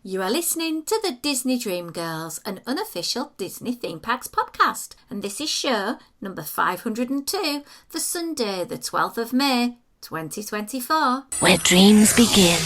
You are listening to the Disney Dream Girls, an unofficial Disney Theme Parks podcast, and this is show number 502 for Sunday, the 12th of May, 2024. Where dreams begin.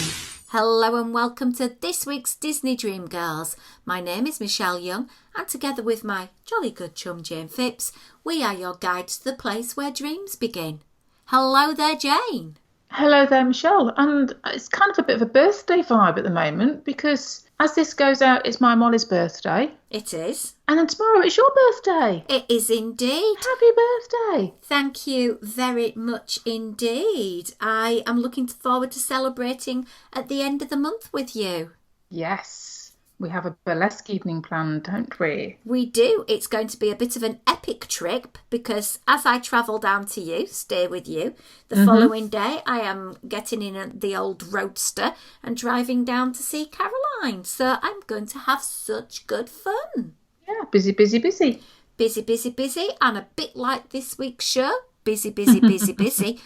Hello and welcome to this week's Disney Dream Girls. My name is Michelle Young, and together with my jolly good chum Jane Phipps, we are your guides to the place where dreams begin. Hello there, Jane. Hello there, Michelle. And it's kind of a bit of a birthday vibe at the moment because as this goes out, it's my Molly's birthday. It is. And then tomorrow it's your birthday. It is indeed. Happy birthday. Thank you very much indeed. I am looking forward to celebrating at the end of the month with you. Yes. We have a burlesque evening planned, don't we? We do. It's going to be a bit of an epic trip because as I travel down to you, stay with you, the following day I am getting in the old roadster and driving down to see Caroline. So I'm going to have such good fun. Yeah, busy, busy, busy. Busy, busy, busy. And a bit like this week's show, busy, busy, busy, busy.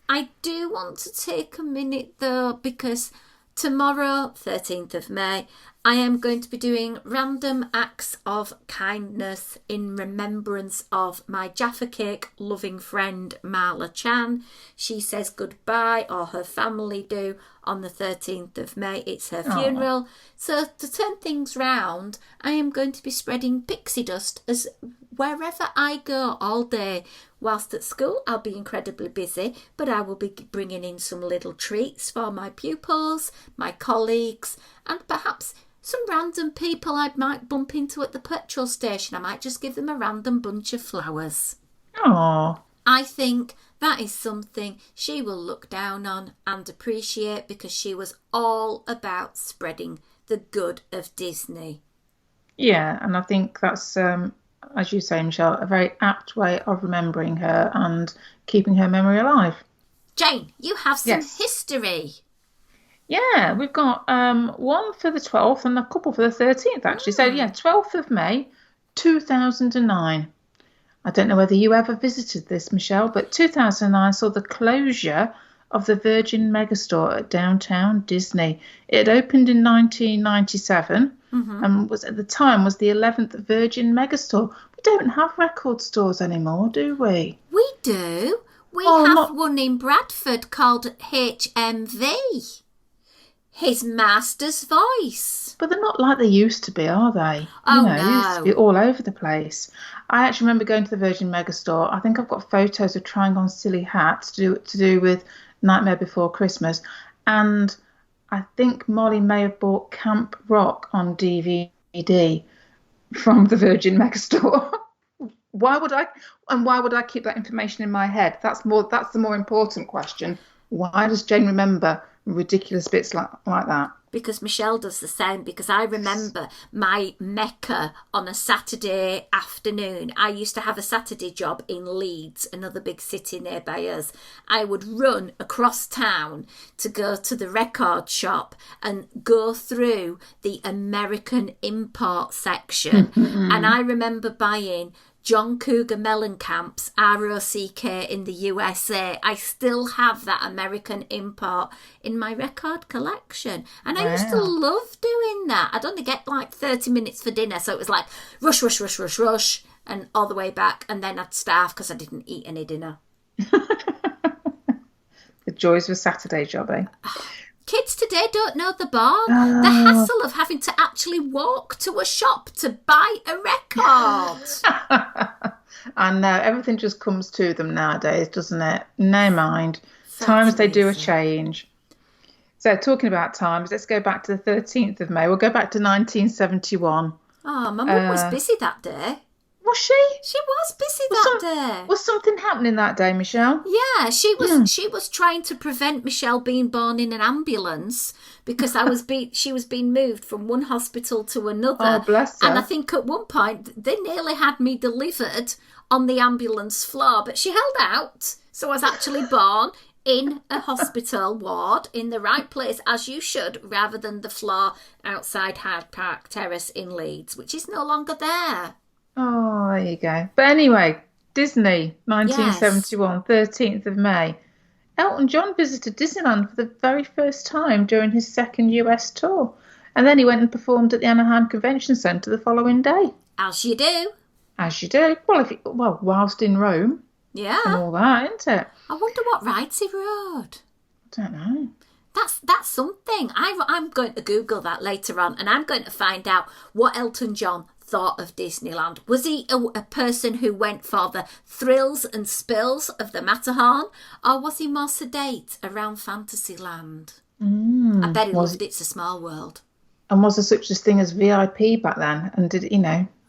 I do want to take a minute though because tomorrow, 13th of May, I am going to be doing random acts of kindness in remembrance of my Jaffa Cake loving friend Marla Chan. She says goodbye, or her family do, on the 13th of May. It's her funeral. So to turn things round, I am going to be spreading pixie dust as wherever I go all day. Whilst at school, I'll be incredibly busy, but I will be bringing in some little treats for my pupils, my colleagues, and perhaps some random people I might bump into at the petrol station. I might just give them a random bunch of flowers. Aww. I think that is something she will look down on and appreciate because she was all about spreading the good of Disney. Yeah, and I think that's, as you say, Michelle, a very apt way of remembering her and keeping her memory alive. Jane, you have some history. Yeah, we've got one for the 12th and a couple for the 13th, actually. So, yeah, 12th of May, 2009. I don't know whether you ever visited this, Michelle, but 2009 saw the closure of the Virgin Megastore at Downtown Disney. It opened in 1997 and was at the time was the 11th Virgin Megastore. We don't have record stores anymore, do we? We do. We have one in Bradford called HMV. His Master's Voice. But they're not like they used to be, are they? Oh, They used to be all over the place. I actually remember going to the Virgin Megastore. I think I've got photos of trying on silly hats to do with Nightmare Before Christmas. And I think Molly may have bought Camp Rock on DVD from the Virgin Megastore. Why would I keep that information in my head? That's the more important question. Why does Jane remember ridiculous bits like that? Because Michelle does the same, because I remember my Mecca on a Saturday afternoon. I used to have a Saturday job in Leeds, another big city nearby us. I would run across town to go to the record shop and go through the American import section. And I remember buying John Cougar Mellencamp's ROCK in the USA. I still have that American import in my record collection. And I used to love doing that. I'd only get like 30 minutes for dinner. So it was like rush, rush, rush, rush, rush, and all the way back. And then I'd starve because I didn't eat any dinner. The joys of a Saturday job, eh? Kids today don't know the bar. The hassle of having to actually walk to a shop to buy a record. I know, everything just comes to them nowadays, doesn't it? No mind. Times they do a change. So talking about times, let's go back to the 13th of May. We'll go back to 1971. Oh, my mum was busy that day. Was she? She was busy that day. Was something happening that day, Michelle? Yeah, she was trying to prevent Michelle being born in an ambulance because she was being moved from one hospital to another. Oh, bless her. And I think at one point they nearly had me delivered on the ambulance floor, but she held out. So I was actually born in a hospital ward in the right place, as you should, rather than the floor outside Hyde Park Terrace in Leeds, which is no longer there. Oh, there you go. But anyway, Disney, 1971, 13th of May. Elton John visited Disneyland for the very first time during his second US tour. And then he went and performed at the Anaheim Convention Centre the following day. As you do. As you do. Well, whilst in Rome. Yeah. And all that, isn't it? I wonder what rides he rode. I don't know. That's something. I'm going to Google that later on, and I'm going to find out what Elton John thought of Disneyland. Was he a person who went for the thrills and spills of the Matterhorn, or was he more sedate around Fantasyland? I bet he loved It's a Small World. And was there such a thing as VIP back then? And did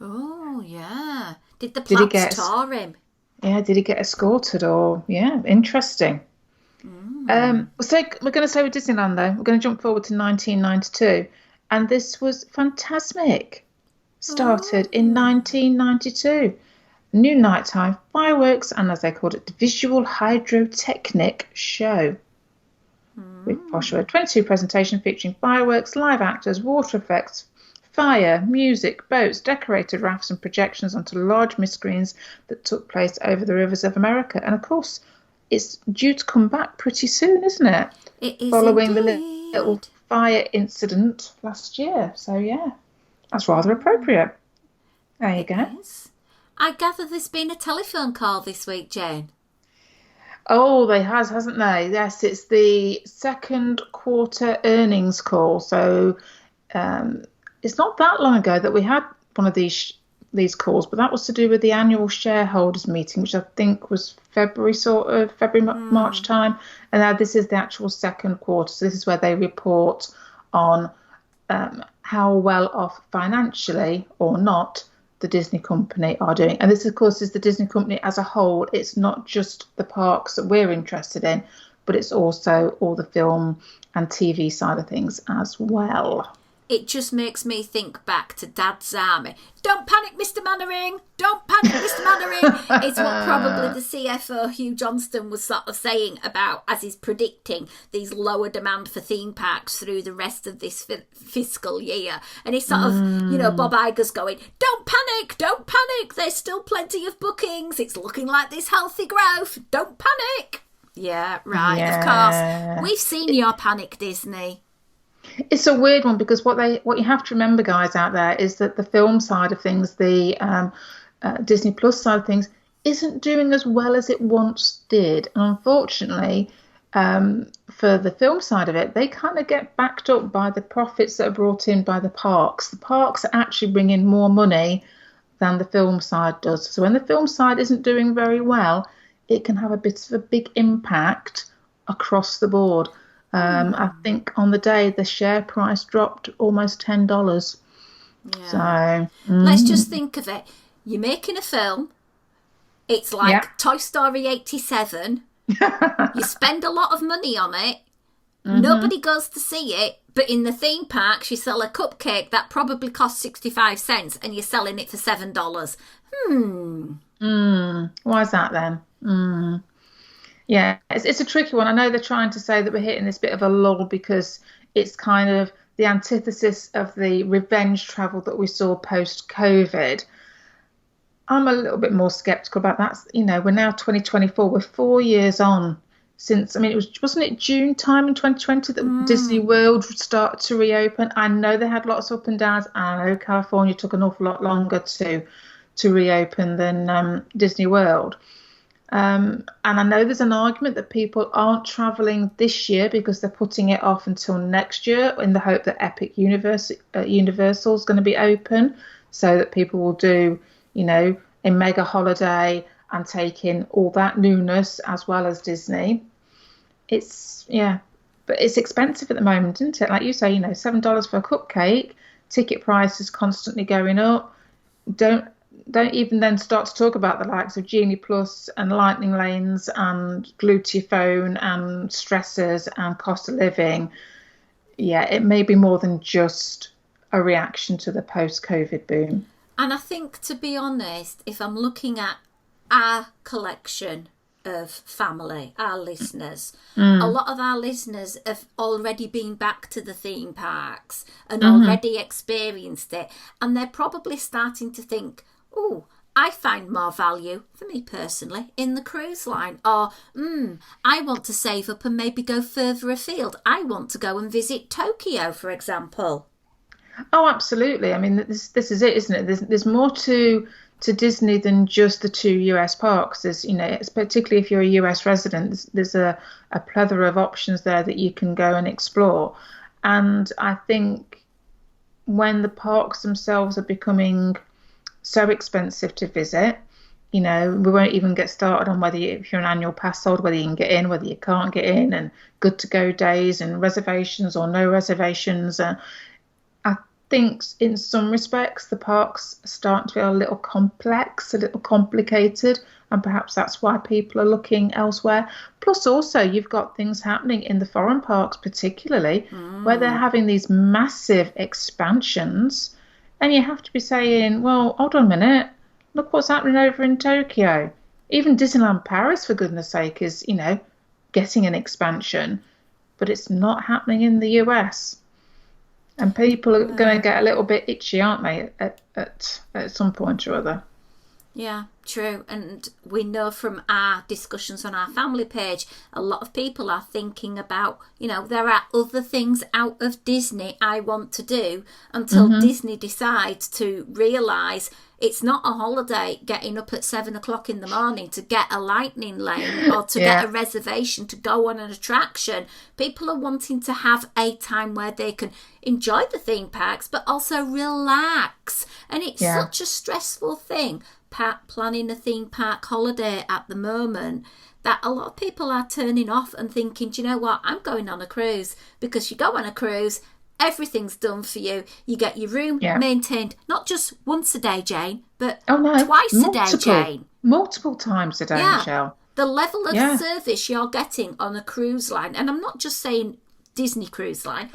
Oh yeah. Did the Plats tour him? Yeah. Did he get escorted or? Yeah. Interesting. So we're going to stay with Disneyland though. We're going to jump forward to 1992, and this was Fantasmic. Started in 1992. New nighttime fireworks and, as they called it, the visual hydrotechnic show. With Poshua, 22 presentation featuring fireworks, live actors, water effects, fire, music, boats, decorated rafts and projections onto large mist screens that took place over the rivers of America. And of course, it's due to come back pretty soon, isn't it? It is following indeed. The little fire incident last year. So yeah, that's rather appropriate. There you go. Yes. I gather there's been a telephone call this week, Jane. Oh, they hasn't they? Yes, it's the second quarter earnings call. So it's not that long ago that we had one of these calls, but that was to do with the annual shareholders meeting, which I think was February, March time. And now this is the actual second quarter. So this is where they report on how well off financially or not the Disney company are doing. And this, of course, is the Disney company as a whole. It's not just the parks that we're interested in, but it's also all the film and TV side of things as well. It just makes me think back to Dad's Army. Don't panic, Mr. Mannering. Don't panic, Mr. Mannering. It's what probably the CFO, Hugh Johnston, was sort of saying about as he's predicting these lower demand for theme parks through the rest of this fiscal year. And he's sort of, Bob Iger's going, don't panic. There's still plenty of bookings. It's looking like this healthy growth. Don't panic. Yeah, right, Of course. We've seen your panic, Disney. It's a weird one because what you have to remember, guys out there, is that the film side of things, the Disney Plus side of things, isn't doing as well as it once did. And unfortunately, for the film side of it, they kind of get backed up by the profits that are brought in by the parks. The parks are actually bringing more money than the film side does. So when the film side isn't doing very well, it can have a bit of a big impact across the board. I think on the day the share price dropped almost $10. Yeah. So let's just think of it. You're making a film. It's like Toy Story 87. You spend a lot of money on it. Nobody goes to see it. But in the theme parks, you sell a cupcake that probably costs 65 cents and you're selling it for $7. Why is that then? Yeah, it's a tricky one. I know they're trying to say that we're hitting this bit of a lull because it's kind of the antithesis of the revenge travel that we saw post-COVID. I'm a little bit more sceptical about that. We're now 2024. We're 4 years on since, wasn't it June time in 2020 that Disney World started to reopen? I know they had lots of up and downs. I know California took an awful lot longer to reopen than Disney World. And I know there's an argument that people aren't travelling this year because they're putting it off until next year in the hope that Epic Universal is going to be open so that people will do, a mega holiday and take in all that newness as well as Disney. But it's expensive at the moment, isn't it? Like you say, $7 for a cupcake, ticket price is constantly going up. Don't even then start to talk about the likes of Genie Plus and Lightning Lanes and Glued to Your Phone and stressors and cost of living. Yeah, it may be more than just a reaction to the post-COVID boom. And I think, to be honest, if I'm looking at our collection of family, our listeners, a lot of our listeners have already been back to the theme parks and already experienced it. And they're probably starting to think, oh, I find more value, for me personally, in the cruise line. Or, I want to save up and maybe go further afield. I want to go and visit Tokyo, for example. Oh, absolutely. I mean, this is it, isn't it? There's more to Disney than just the two US parks. There's, it's particularly if you're a US resident, there's a plethora of options there that you can go and explore. And I think when the parks themselves are becoming so expensive to visit, we won't even get started on if you're an annual pass holder, whether you can get in, whether you can't get in, and good to go days and reservations or no reservations. I think in some respects the parks are starting to feel a little complex, a little complicated, and perhaps that's why people are looking elsewhere. Plus, also, you've got things happening in the foreign parks, particularly where they're having these massive expansions, and you have to be saying, well, hold on a minute, look what's happening over in Tokyo. Even Disneyland Paris, for goodness sake, is, getting an expansion, but it's not happening in the US. And people are going to get a little bit itchy, aren't they, at some point or other? Yeah, true. And we know from our discussions on our family page, a lot of people are thinking about, there are other things out of Disney I want to do until Disney decides to realise it's not a holiday getting up at 7 o'clock in the morning to get a lightning lane or to get a reservation to go on an attraction. People are wanting to have a time where they can enjoy the theme parks but also relax. And it's such a stressful thing, planning a theme park holiday at the moment, that a lot of people are turning off and thinking, do you know what, I'm going on a cruise. Because you go on a cruise, everything's done for you. You get your room maintained, not just once a day, Jane, but twice a day, Jane. Multiple times a day, Michelle. The level of service you're getting on a cruise line, and I'm not just saying Disney Cruise Line,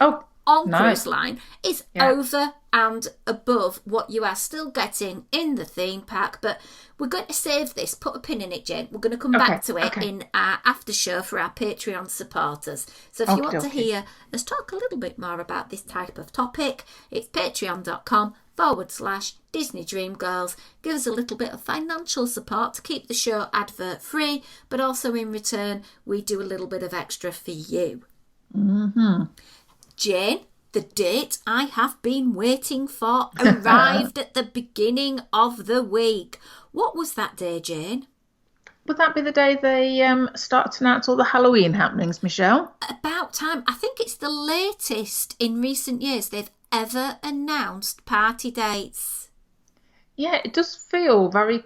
cruise line, is over and above what you are still getting in the theme park. But we're going to save this, put a pin in it, Jane. We're going to come back to it in our after show for our Patreon supporters. So if you want to hear us talk a little bit more about this type of topic, it's patreon.com/Disney Dream Girls. Give us a little bit of financial support to keep the show advert free, but also in return, we do a little bit of extra for you. Jane, the date I have been waiting for arrived at the beginning of the week. What was that day, Jane? Would that be the day they start to announce all the Halloween happenings, Michelle? About time. I think it's the latest in recent years they've ever announced party dates. Yeah, it does feel very...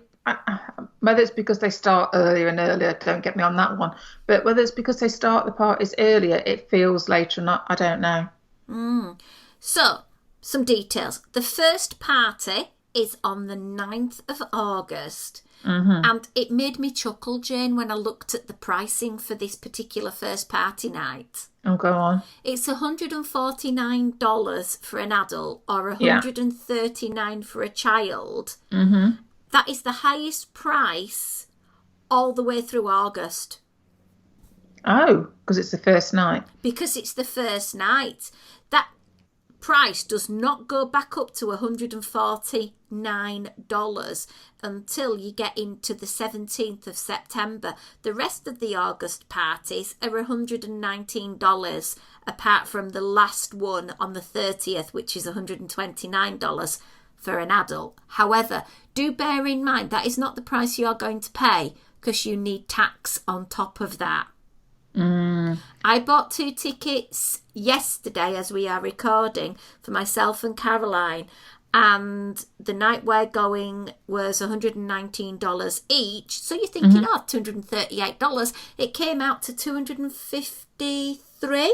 whether it's because they start earlier and earlier, don't get me on that one, but whether it's because they start the parties earlier, it feels later or not, I don't know. So, some details. The first party is on the 9th of August. And it made me chuckle, Jane, when I looked at the pricing for this particular first party night. Oh, go on. It's $149 for an adult or $139 for a child. That is the highest price all the way through August. Oh, because it's the first night. Because it's the first night. That price does not go back up to $149 until you get into the 17th of September. The rest of the August parties are $119, apart from the last one on the 30th, which is $129 for an adult. However, do bear in mind that is not the price you are going to pay, because you need tax on top of that. I bought 2 tickets yesterday as we are recording for myself and Caroline, and the night we're going was $119 each. So you're thinking, $238. It came out to $253.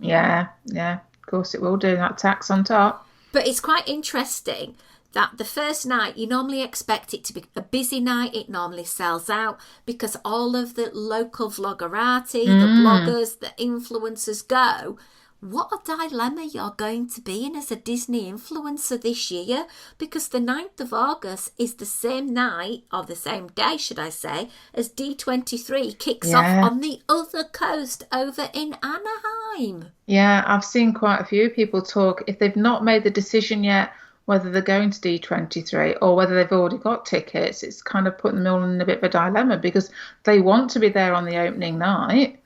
Yeah, of course it will do, that tax on top. But it's quite interesting that the first night, you normally expect it to be a busy night. It normally sells out because all of the local vloggerati, the bloggers, the influencers go. What a dilemma you're going to be in as a Disney influencer this year, because the 9th of August is the same night, or the same day, should I say, as D23 kicks off on the other coast over in Anaheim. Yeah, I've seen quite a few people talk, if they've not made the decision yet, whether they're going to D23 or whether they've already got tickets. It's kind of putting them all in a bit of a dilemma because they want to be there on the opening night.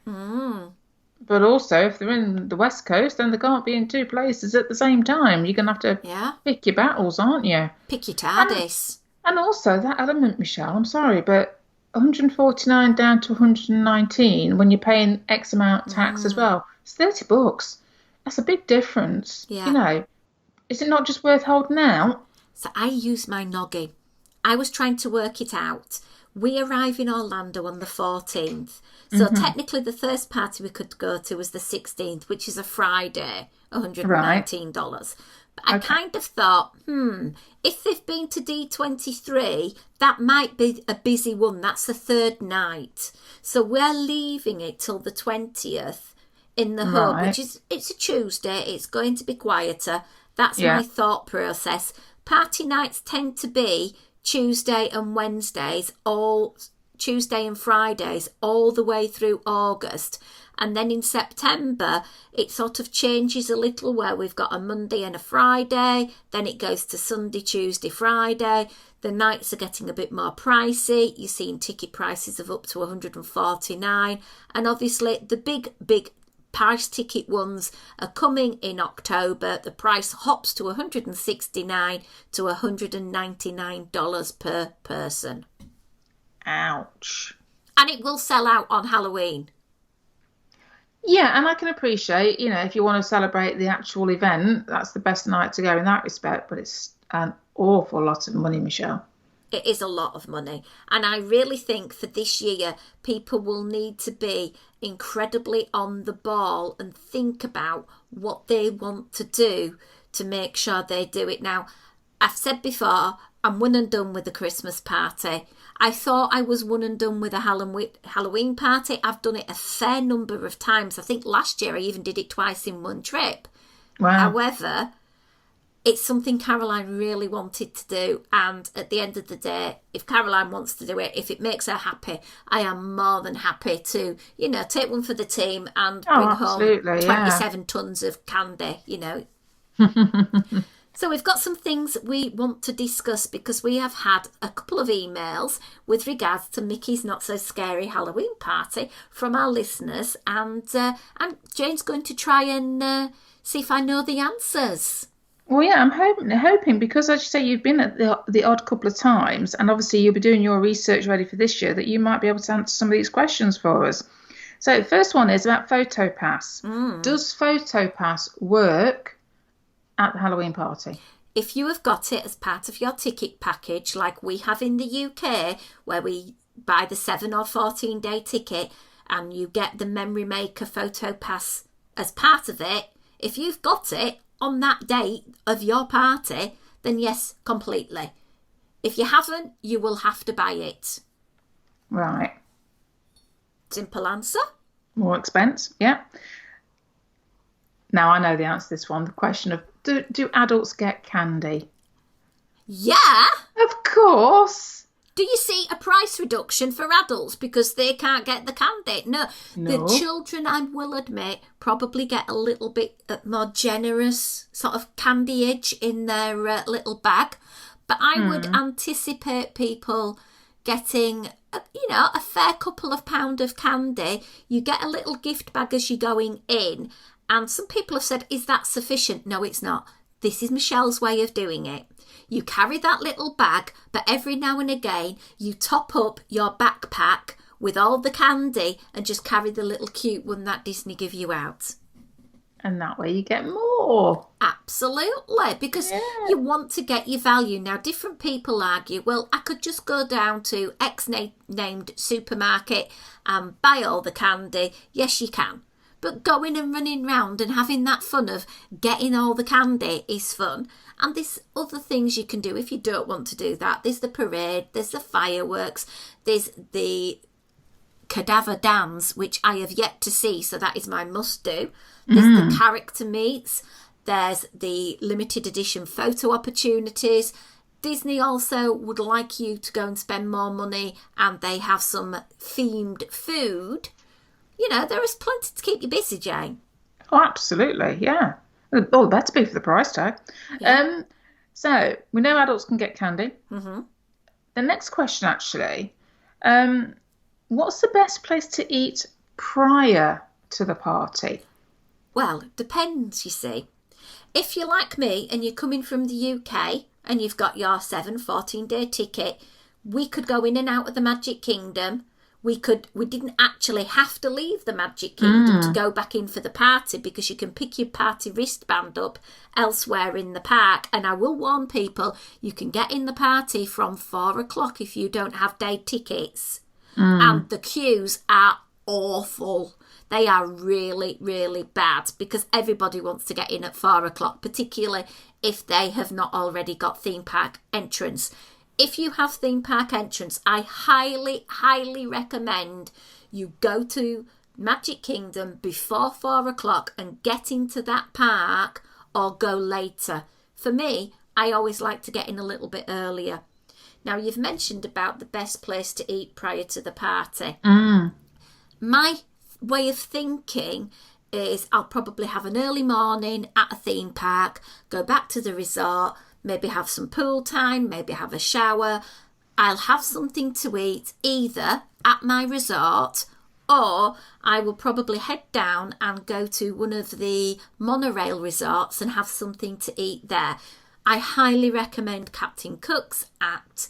But also, if they're in the West Coast, then they can't be in two places at the same time. You're going to have to Yeah. pick your battles, aren't you? Pick your And TARDIS. and also that element, Michelle, I'm sorry, but 149 down to 119 when you're paying X amount tax as well. It's £30. That's a big difference. Yeah. Is it not just worth holding out? So I used my noggin. I was trying to work it out. We arrive in Orlando on the 14th. So technically the first party we could go to was the 16th, which is a Friday, $119. But I kind of thought, if they've been to D23, that might be a busy one. That's the third night. So we're leaving it till the 20th in the hub, which is, it's a Tuesday. It's going to be quieter. That's my thought process. Party nights tend to be Tuesday and Wednesdays, Tuesday and Fridays, all the way through August. And then in September, it sort of changes a little where we've got a Monday and a Friday. Then it goes to Sunday, Tuesday, Friday. The nights are getting a bit more pricey. You're seeing ticket prices of up to $149. And obviously the big price ticket ones are coming in October. The price hops to $169 to $199 per person. Ouch. And it will sell out on Halloween. Yeah, and I can appreciate, if you want to celebrate the actual event, that's the best night to go in that respect, but it's an awful lot of money, Michelle. It is a lot of money. And I really think for this year, people will need to be incredibly on the ball and think about what they want to do to make sure they do it. Now, I've said before, I'm one and done with the Christmas party. I thought I was one and done with a Halloween party. I've done it a fair number of times. I think last year I even did it twice in one trip. Wow. However, it's something Caroline really wanted to do. And at the end of the day, if Caroline wants to do it, if it makes her happy, I am more than happy to, take one for the team and bring home 27 tons of candy, So we've got some things we want to discuss because we have had a couple of emails with regards to Mickey's Not So Scary Halloween Party from our listeners, and Jane's going to try and see if I know the answers. Well, yeah, I'm hoping because, as you say, you've been at the odd couple of times, and obviously you'll be doing your research ready for this year, that you might be able to answer some of these questions for us. So the first one is about PhotoPass. Does PhotoPass work at the Halloween party? If you have got it as part of your ticket package, like we have in the UK, where we buy the 7 or 14-day ticket and you get the Memory Maker PhotoPass as part of it, if you've got it on that date of your party, then yes, completely. If you haven't, you will have to buy it. Right. Simple answer. More expense, yeah. Now I know the answer to this one. The question of do adults get candy? Yeah. Of course. Do you see a price reduction for adults because they can't get the candy? No. The children, I will admit, probably get a little bit more generous sort of candyage in their little bag. But I would anticipate people getting, a fair couple of pound of candy. You get a little gift bag as you're going in. And some people have said, is that sufficient? No, it's not. This is Michelle's way of doing it. You carry that little bag, but every now and again, you top up your backpack with all the candy and just carry the little cute one that Disney give you out. And that way you get more. Absolutely, because you want to get your value. Now, different people argue, well, I could just go down to X named supermarket and buy all the candy. Yes, you can. But going and running round and having that fun of getting all the candy is fun. And there's other things you can do if you don't want to do that. There's the parade, there's the fireworks, there's the cadaver dance, which I have yet to see, so that is my must-do. There's the character meets, there's the limited edition photo opportunities. Disney also would like you to go and spend more money, and they have some themed food. There is plenty to keep you busy, Jane. Oh, absolutely, yeah. Oh, that's big for the price tag. Yeah. So we know adults can get candy. Mm-hmm. The next question, actually, what's the best place to eat prior to the party? Well, it depends, you see. If you're like me and you're coming from the UK and you've got your 14-day ticket, we could go in and out of the Magic Kingdom. We didn't actually have to leave the Magic Kingdom to go back in for the party, because you can pick your party wristband up elsewhere in the park. And I will warn people, you can get in the party from 4 o'clock if you don't have day tickets. And the queues are awful. They are really, really bad, because everybody wants to get in at 4 o'clock, particularly if they have not already got theme park entrance. If you have theme park entrance, I highly, highly recommend you go to Magic Kingdom before 4 o'clock and get into that park, or go later. For me, I always like to get in a little bit earlier. Now, you've mentioned about the best place to eat prior to the party. My way of thinking is I'll probably have an early morning at a theme park, go back to the resort, maybe have some pool time, maybe have a shower. I'll have something to eat either at my resort, or I will probably head down and go to one of the monorail resorts and have something to eat there. I highly recommend Captain Cook's at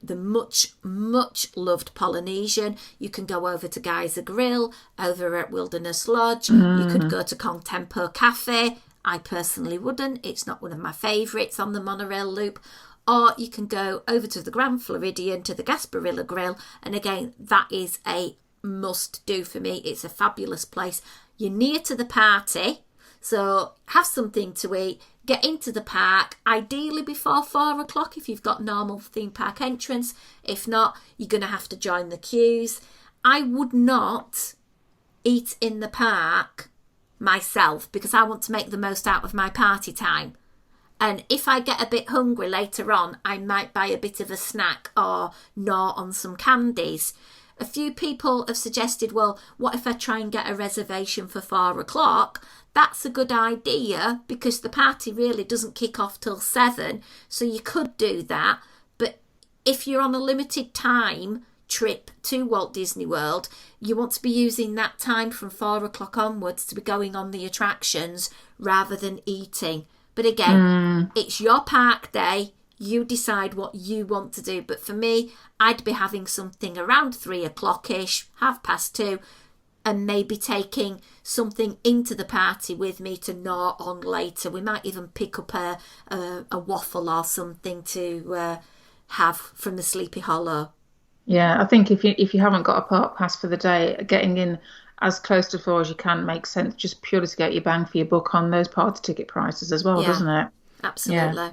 the much, much loved Polynesian. You can go over to Geyser Grill over at Wilderness Lodge. You could go to Contempo Cafe. I personally wouldn't. It's not one of my favourites on the monorail loop. Or you can go over to the Grand Floridian to the Gasparilla Grill. And again, that is a must do for me. It's a fabulous place. You're near to the party, so have something to eat. Get into the park, ideally before 4 o'clock if you've got normal theme park entrance. If not, you're going to have to join the queues. I would not eat in the park myself, because I want to make the most out of my party time. And if I get a bit hungry later on, I might buy a bit of a snack or gnaw on some candies. A few people have suggested, well, what if I try and get a reservation for 4 o'clock? That's a good idea, because the party really doesn't kick off till 7. So you could do that. But if you're on a limited time trip to Walt Disney World, you want to be using that time from 4 o'clock onwards to be going on the attractions rather than eating. But again, it's your park day. You decide what you want to do. But for me, I'd be having something around 3 o'clock-ish, 2:30, and maybe taking something into the party with me to gnaw on later. We might even pick up a waffle or something to have from the Sleepy Hollow. Yeah, I think if you haven't got a park pass for the day, getting in as close to 4 as you can makes sense, just purely to get your bang for your buck on those party ticket prices as well, doesn't it? Absolutely. Yeah.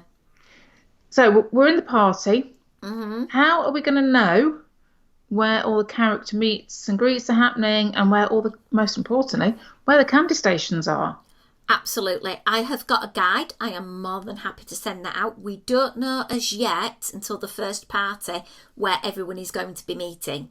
So we're in the party. How are we going to know where all the character meets and greets are happening, and where most importantly, where the candy stations are? Absolutely. I have got a guide. I am more than happy to send that out. We don't know as yet, until the first party, where everyone is going to be meeting.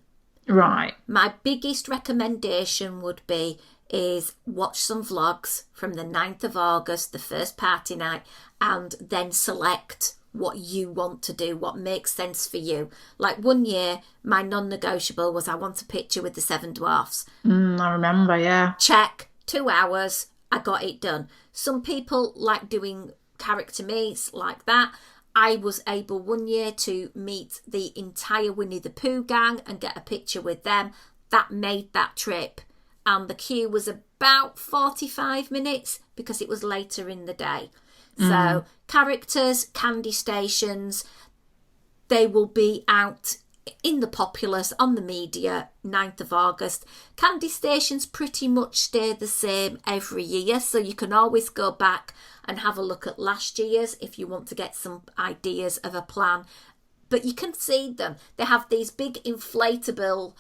Right. My biggest recommendation would be is watch some vlogs from the 9th of August, the first party night, and then select what you want to do, what makes sense for you. Like one year, my non-negotiable was I want a picture with the 7 dwarfs. I remember, yeah. Check, 2 hours, I got it done. Some people like doing character meets like that. I was able one year to meet the entire Winnie the Pooh gang and get a picture with them. That made that trip. And the queue was about 45 minutes because it was later in the day. So characters, candy stations, they will be out in the populace, on the media, 9th of August. Candy stations pretty much stay the same every year, so you can always go back and have a look at last year's if you want to get some ideas of a plan. But you can see them. They have these big inflatable,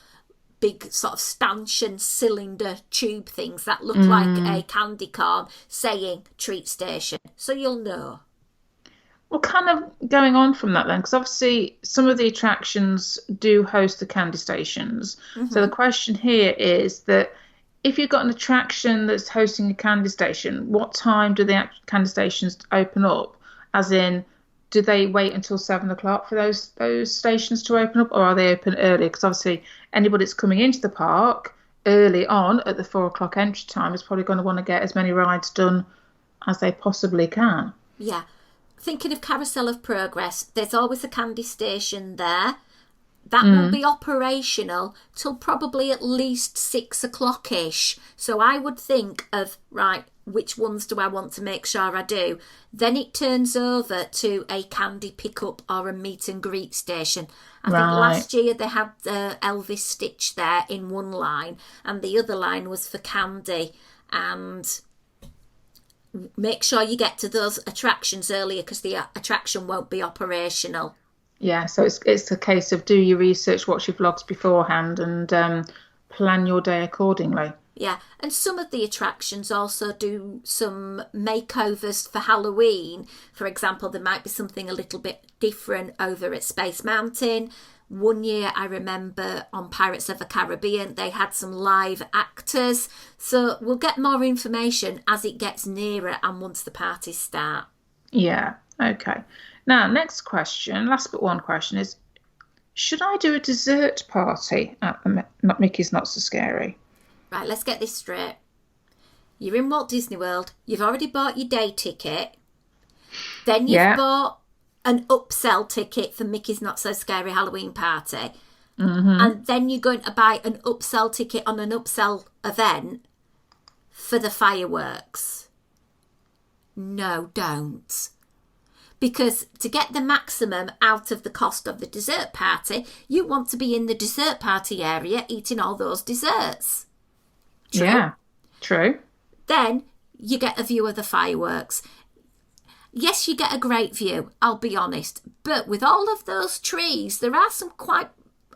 big sort of stanchion cylinder tube things that look like a candy corn saying treat station. So you'll know. Well, kind of going on from that then, because obviously some of the attractions do host the candy stations. So the question here is that if you've got an attraction that's hosting a candy station, what time do the candy stations open up? As in, do they wait until 7 o'clock for those stations to open up, or are they open early? Because obviously anybody that's coming into the park early on at the 4 o'clock entry time is probably going to want to get as many rides done as they possibly can. Yeah. Thinking of Carousel of Progress, there's always a candy station there. That will be operational till probably at least 6 o'clock-ish. So I would think of, right, which ones do I want to make sure I do? Then it turns over to a candy pickup or a meet and greet station. I think last year they had Elvis Stitch there in one line, and the other line was for candy. And make sure you get to those attractions earlier because the attraction won't be operational. Yeah, so it's a case of do your research, watch your vlogs beforehand, and plan your day accordingly. Yeah, and some of the attractions also do some makeovers for Halloween. For example, there might be something a little bit different over at Space Mountain. One year I remember on Pirates of the Caribbean, they had some live actors. So we'll get more information as it gets nearer and once the parties start. Yeah, okay. Now, next question, last but one question is, should I do a dessert party at the Mickey's Not So Scary? Right, let's get this straight. You're in Walt Disney World. You've already bought your day ticket. Then you've bought an upsell ticket for Mickey's Not So Scary Halloween Party. And then you're going to buy an upsell ticket on an upsell event for the fireworks. No, don't. Because to get the maximum out of the cost of the dessert party, you want to be in the dessert party area eating all those desserts. True? Yeah, true. Then you get a view of the fireworks. Yes, you get a great view, I'll be honest. But with all of those trees, there are some quite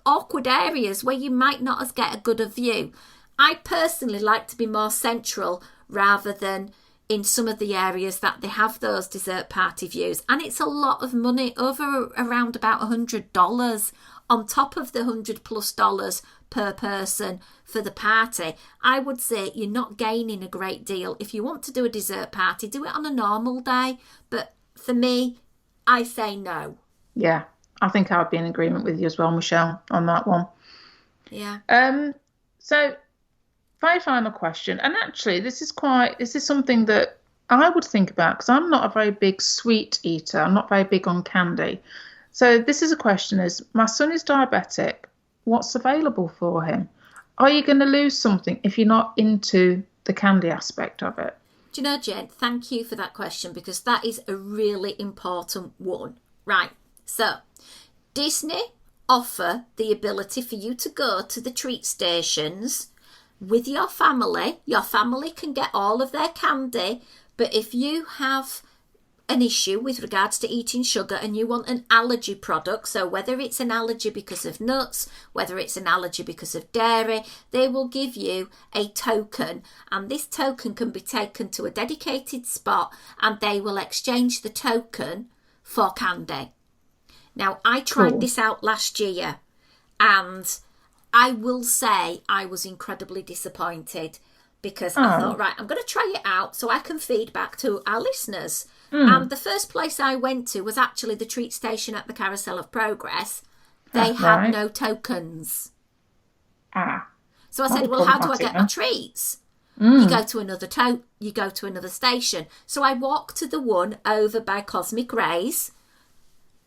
awkward areas where you might not as get a good a view. I personally like to be more central rather than in some of the areas that they have those dessert party views. And it's a lot of money, over around about $100 on top of the $100+ per person for the party. I would say you're not gaining a great deal. If you want to do a dessert party, do it on a normal day. But for me, I say no. Yeah, I think I would be in agreement with you as well, Michelle, on that one. Yeah. So very final question, and actually this is something that I would think about because I'm not a very big sweet eater. I'm not very big on candy. So this is a question: is my son is diabetic? What's available for him? Are you going to lose something if you're not into the candy aspect of it? Do you know, Jen, thank you for that question because that is a really important one. Right, so Disney offer the ability for you to go to the treat stations with your family. Your family can get all of their candy, but if you have an issue with regards to eating sugar and you want an allergy product, so whether it's an allergy because of nuts, whether it's an allergy because of dairy, they will give you a token, and this token can be taken to a dedicated spot and they will exchange the token for candy. Now, I tried this out last year and I will say I was incredibly disappointed because I thought, right, I'm going to try it out so I can feed back to our listeners. And the first place I went to was actually the treat station at the Carousel of Progress. They had no tokens. So I said, well, how do I get my treats? You go to another station. So I walked to the one over by Cosmic Rays.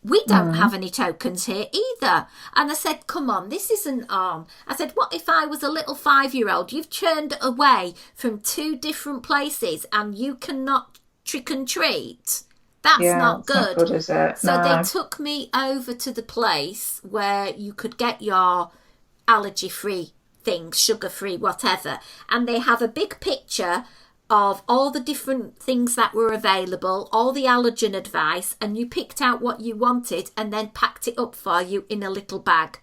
We don't have any tokens here either. And I said, come on, this isn't on. I said, what if I was a little 5-year-old? You've turned away from 2 different places and you cannot trick and treat. That's not good. Not good, is it? So they took me over to the place where you could get your allergy-free things, sugar-free, whatever. And they have a big picture of all the different things that were available, all the allergen advice, and you picked out what you wanted and then packed it up for you in a little bag.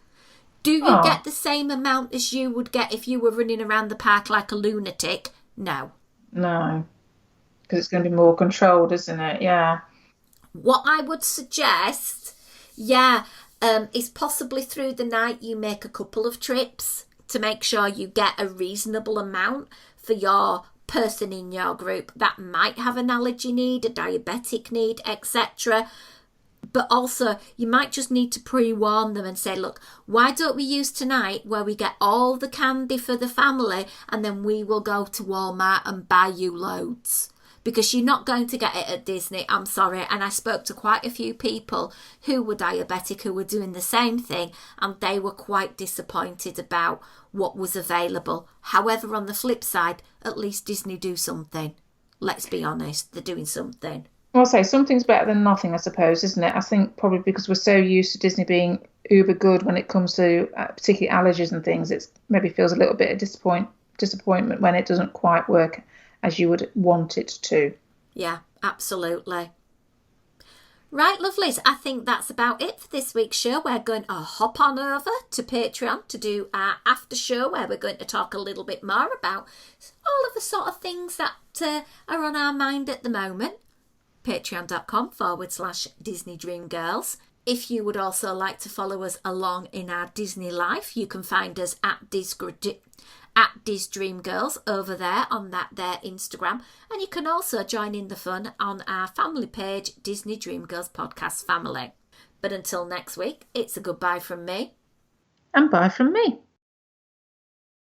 Do you get the same amount as you would get if you were running around the park like a lunatic? No. No. Because it's going to be more controlled, isn't it? Yeah. What I would suggest, is possibly through the night you make a couple of trips to make sure you get a reasonable amount for your person in your group that might have an allergy need, a diabetic need, etc. But also, you might just need to pre-warn them and say, look, why don't we use tonight where we get all the candy for the family and then we will go to Walmart and buy you loads? Because you're not going to get it at Disney, I'm sorry. And I spoke to quite a few people who were diabetic who were doing the same thing, and they were quite disappointed about what was available. However, on the flip side, at least Disney do something. Let's be honest, they're doing something. I'll say something's better than nothing, I suppose, isn't it? I think probably because we're so used to Disney being uber good when it comes to particularly allergies and things, it maybe feels a little bit of disappointment when it doesn't quite work as you would want it to. Yeah, absolutely. Right, lovelies, I think that's about it for this week's show. We're going to hop on over to Patreon to do our after show where we're going to talk a little bit more about all of the sort of things that are on our mind at the moment. Patreon.com/Disney Dream Girls. If you would also like to follow us along in our Disney life, you can find us at Diz Dream Girls over there on their Instagram, and you can also join in the fun on our family page, Disney Dream Girls Podcast Family. But until next week, it's a goodbye from me. And bye from me.